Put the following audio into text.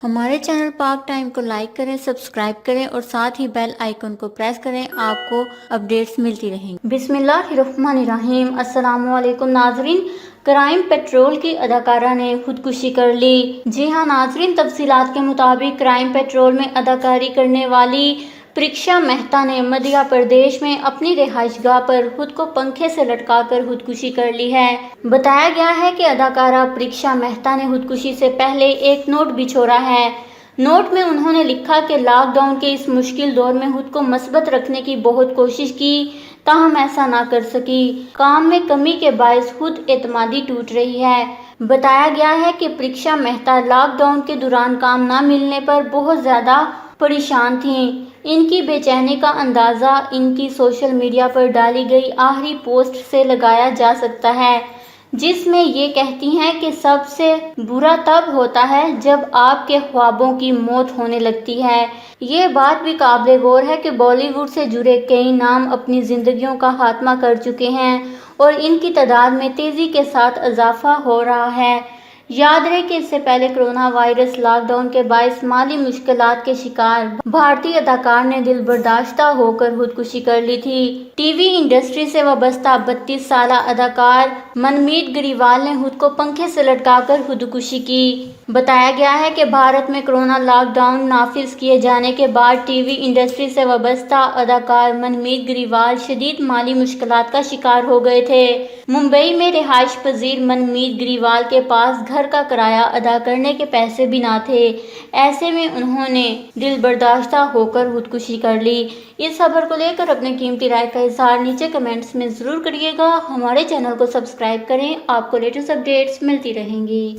ہمارے چینل پاک ٹائم کو لائک کریں، سبسکرائب کریں اور ساتھ ہی بیل آئیکن کو پریس کریں، آپ کو اپڈیٹس ملتی رہیں گی۔ بسم اللہ الرحمن الرحیم۔ السلام علیکم ناظرین۔ کرائم پیٹرول کی اداکارہ نے خودکشی کر لی۔ جی ہاں ناظرین، تفصیلات کے مطابق کرائم پیٹرول میں اداکاری کرنے والی پریکشا مہتا نے مدھیہ پردیش میں اپنی رہائش گاہ پر خود کو پنکھے سے لٹکا کر خودکشی کر لی ہے۔ بتایا گیا ہے کہ اداکارہ پریکشا مہتا نے خودکشی سے پہلے ایک نوٹ بھی چھوڑا ہے۔ نوٹ میں انہوں نے لکھا کہ لاک ڈاؤن کے اس مشکل دور میں خود کو مثبت رکھنے کی بہت کوشش کی، تاہم ایسا نہ کر سکی۔ کام میں کمی کے باعث خود اعتمادی ٹوٹ رہی ہے۔ بتایا گیا ہے کہ پریکشا مہتا لاک ڈاؤن کے دوران کام نہ ملنے پر بہت زیادہ پریشان تھیں۔ ان کی بے چینی کا اندازہ ان کی سوشل میڈیا پر ڈالی گئی آخری پوسٹ سے لگایا جا سکتا ہے، جس میں یہ کہتی ہیں کہ سب سے برا تب ہوتا ہے جب آپ کے خوابوں کی موت ہونے لگتی ہے۔ یہ بات بھی قابل غور ہے کہ بالی ووڈ سے جڑے کئی نام اپنی زندگیوں کا خاتمہ کر چکے ہیں اور ان کی تعداد میں تیزی کے ساتھ اضافہ ہو رہا ہے۔ یاد رہے کہ اس سے پہلے کرونا وائرس لاک ڈاؤن کے باعث مالی مشکلات کے شکار بھارتی اداکار نے دل برداشتہ ہو کر خودکشی کر لی تھی۔ ٹی وی انڈسٹری سے وابستہ 32 سالہ اداکار منمیت گریوال نے خود کو پنکھے سے لٹکا کر خودکشی کی۔ بتایا گیا ہے کہ بھارت میں کورونا لاک ڈاؤن نافذ کیے جانے کے بعد ٹی وی انڈسٹری سے وابستہ اداکار منمیت گریوال شدید مالی مشکلات کا شکار ہو گئے تھے۔ ممبئی میں رہائش پذیر منمیت گریوال کے پاس گھر کا کرایہ ادا کرنے کے پیسے بھی نہ تھے۔ ایسے میں انہوں نے دل برداشتہ ہو کر خودکشی کر لی۔ اس خبر کو لے کر اپنے قیمتی رائے کا اظہار نیچے کمنٹس میں ضرور کریے گا۔ ہمارے چینل کو سبسکرائب کریں، آپ کو لیٹسٹ اپڈیٹس ملتی رہیں گی۔